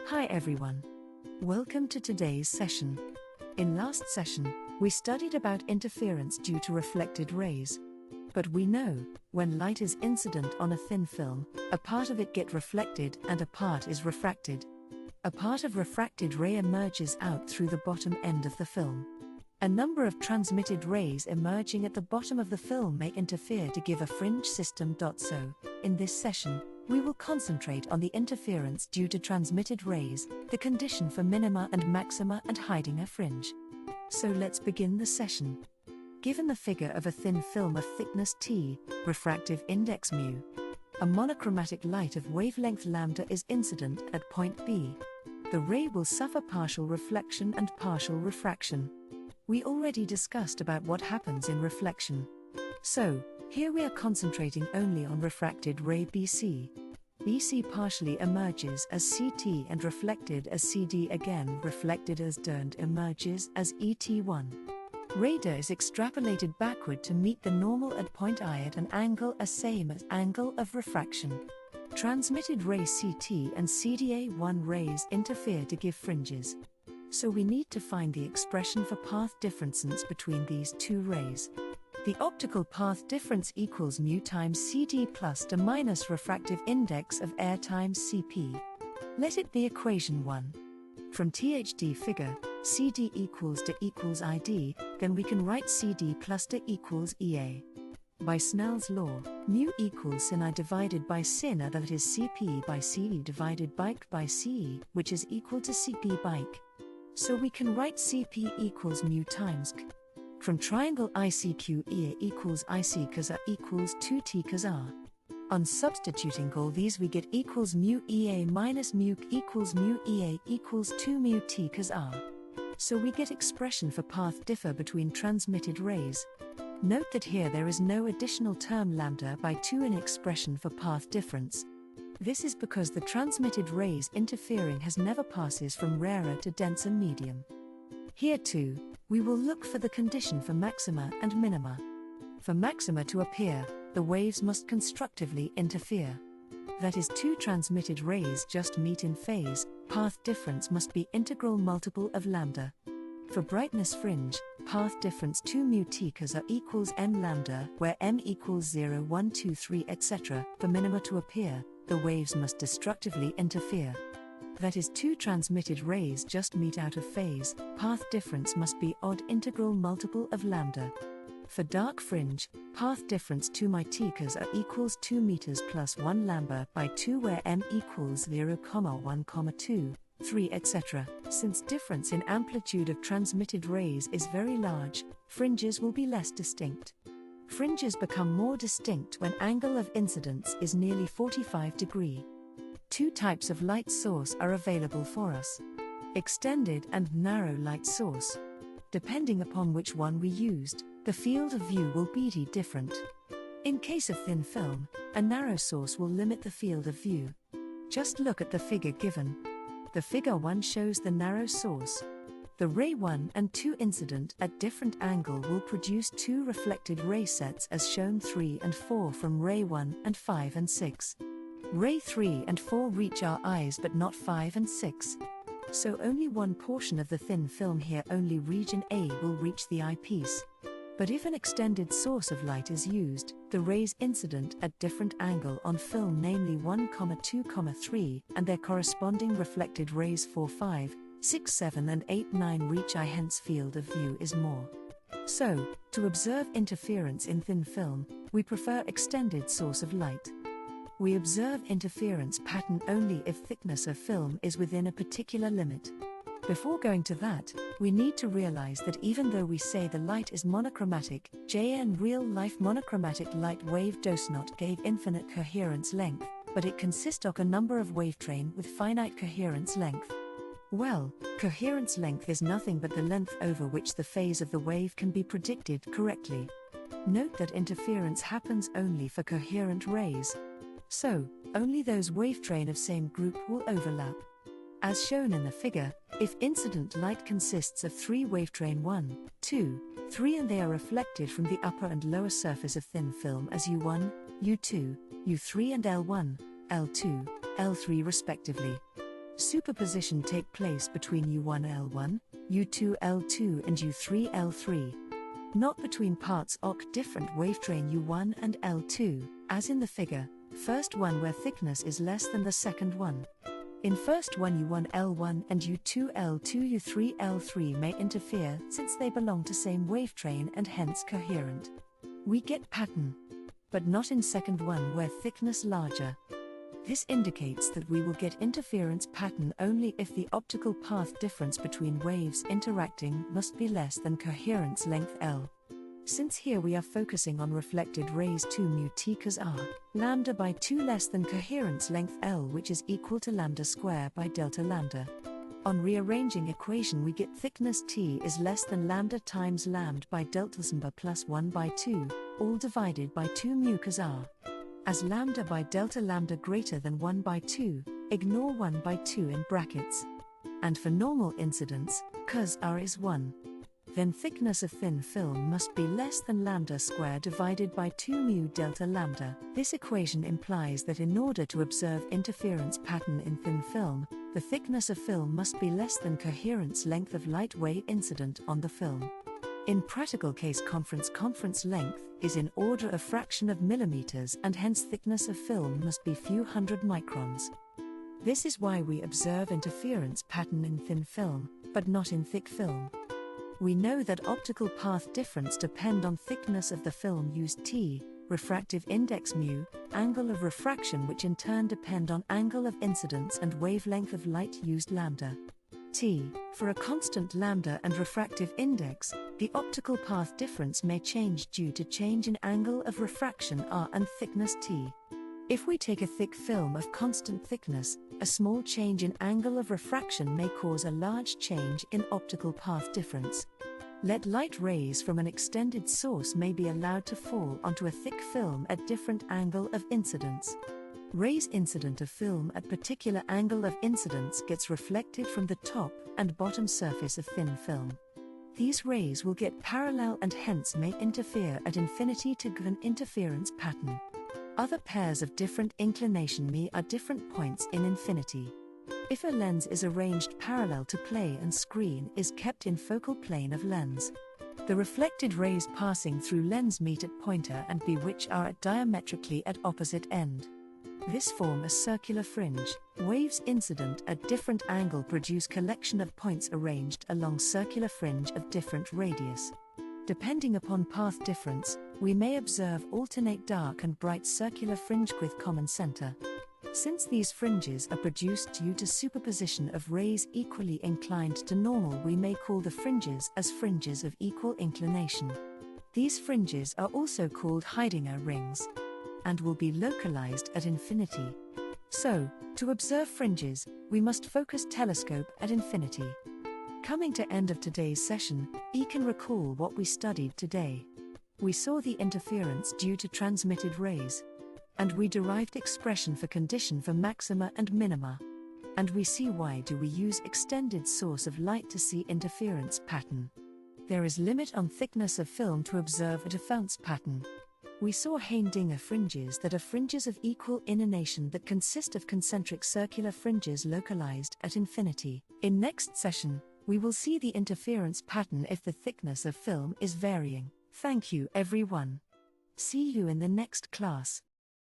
Hi everyone. Welcome to today's session. In last session, we studied about interference due to reflected rays. But we know, when light is incident on a thin film, a part of it gets reflected and a part is refracted. A part of refracted ray emerges out through the bottom end of the film. A number of transmitted rays emerging at the bottom of the film may interfere to give a fringe system. So, in this session, we will concentrate on the interference due to transmitted rays, the condition for minima and maxima and haidinger fringe. So let's begin the session. Given the figure of a thin film of thickness T, refractive index μ, a monochromatic light of wavelength lambda is incident at point B. The ray will suffer partial reflection and partial refraction. We already discussed about what happens in reflection. So, here we are concentrating only on refracted ray B.Sc. B.Sc partially emerges as CT and reflected as CD, again reflected as D and emerges as ET1. Ray D is extrapolated backward to meet the normal at point I at an angle as same as angle of refraction. Transmitted ray CT and CDA1 rays interfere to give fringes. So we need to find the expression for path difference between these two rays. The optical path difference equals μ times CD plus D minus refractive index of air times CP. Let it be equation 1. From THD figure, CD equals D equals ID, then we can write CD plus D equals EA. By Snell's law, μ equals sin I divided by sin A, that is CP by CE divided by CE, which is equal to CP by C. So we can write CP equals μ times C. From triangle ICQ EA equals IC cos A equals 2T cos R. On substituting all these we get equals μ EA minus μ C equals μ EA equals 2 μ T cos R. So we get expression for path differ between transmitted rays. Note that here there is no additional term lambda by 2 in expression for path difference. This is because the transmitted rays interfering has never passes from rarer to denser medium. Here too, we will look for the condition for maxima and minima. For maxima to appear, the waves must constructively interfere. That is, two transmitted rays just meet in phase, path difference must be integral multiple of lambda. For brightness fringe, path difference 2 μ T cos A equals m lambda, where m equals 0, 1, 2, 3, etc. For minima to appear, the waves must destructively interfere. That is, two transmitted rays just meet out of phase, path difference must be odd integral multiple of lambda. For dark fringe, path difference 2 μ T cos A equals 2 meters plus 1 lambda by 2, where m equals 0, 1, 2, 3, etc. Since difference in amplitude of transmitted rays is very large, fringes will be less distinct. Fringes become more distinct when angle of incidence is nearly 45 degrees. Two types of light source are available for us: extended and narrow light source. Depending upon which one we used, the field of view will be different. In case of thin film, a narrow source will limit the field of view. Just look at the figure given. The figure 1 shows the narrow source. The ray 1 and 2 incident at different angle will produce two reflected ray sets as shown 3 and 4 from ray 1 and 5 and 6. Ray 3 and 4 reach our eyes but not 5 and 6. So only one portion of the thin film here, only region A, will reach the eyepiece. But if an extended source of light is used, the rays incident at different angle on film, namely 1, 2, 3, and their corresponding reflected rays 4, 5, 6, 7 and 8, 9 reach eye, hence field of view is more. So, to observe interference in thin film, we prefer extended source of light. We observe interference pattern only if thickness of film is within a particular limit. Before going to that, we need to realize that even though we say the light is monochromatic, JN real-life monochromatic light wave does not give infinite coherence length, but it consists of a number of wavetrain with finite coherence length. Well, coherence length is nothing but the length over which the phase of the wave can be predicted correctly. Note that interference happens only for coherent rays. So, only those wavetrain of same group will overlap. As shown in the figure, if incident light consists of 3 wavetrain 1, 2, 3 and they are reflected from the upper and lower surface of thin film as U1, U2, U3 and L1, L2, L3 respectively. Superposition take place between U1L1, U2L2 and U3L3. Not between parts OC different wavetrain U1 and L2, as in the figure, first one where thickness is less than the second one. In first one U1L1 and U2L2 U3L3 may interfere since they belong to same wavetrain and hence coherent. We get pattern, but not in second one where thickness larger. This indicates that we will get interference pattern only if the optical path difference between waves interacting must be less than coherence length L. Since here we are focusing on reflected rays 2 mu t cos r, lambda by 2 less than coherence length L, which is equal to lambda square by delta lambda. On rearranging equation we get thickness T is less than lambda times lambda by delta lambda plus 1 by 2, all divided by 2 mu cos r. As lambda by delta lambda greater than 1 by 2, ignore 1 by 2 in brackets. And for normal incidence, cos r is 1. Then thickness of thin film must be less than lambda square divided by 2 mu delta lambda. This equation implies that in order to observe interference pattern in thin film, the thickness of film must be less than coherence length of light wave incident on the film. In practical case conference length is in order of fraction of millimeters and hence thickness of film must be few hundred microns. This is why we observe interference pattern in thin film, but not in thick film. We know that optical path difference depend on thickness of the film used T, refractive index mu, angle of refraction which in turn depend on angle of incidence and wavelength of light used lambda. T, for a constant lambda and refractive index, the optical path difference may change due to change in angle of refraction r and thickness T. If we take a thick film of constant thickness, a small change in angle of refraction may cause a large change in optical path difference. Let light rays from an extended source may be allowed to fall onto a thick film at different angle of incidence. Rays incident of film at particular angle of incidence gets reflected from the top and bottom surface of thin film. These rays will get parallel and hence may interfere at infinity to give an interference pattern. Other pairs of different inclination me are different points in infinity. If a lens is arranged parallel to plane and screen is kept in focal plane of lens. The reflected rays passing through lens meet at pointer and B which are at diametrically at opposite end. This form a circular fringe. Waves incident at different angle produce collection of points arranged along circular fringe of different radius. Depending upon path difference, we may observe alternate dark and bright circular fringe with common center. Since these fringes are produced due to superposition of rays equally inclined to normal, we may call the fringes as fringes of equal inclination. These fringes are also called haidinger rings and will be localized at infinity. So, to observe fringes, we must focus telescope at infinity. Coming to end of today's session, you can recall what we studied today. We saw the interference due to transmitted rays. And we derived expression for condition for maxima and minima. And we see why do we use extended source of light to see interference pattern. There is limit on thickness of film to observe a difference pattern. We saw haidinger fringes that are fringes of equal inclination that consist of concentric circular fringes localized at infinity. In next session, we will see the interference pattern if the thickness of film is varying. Thank you everyone. See you in the next class.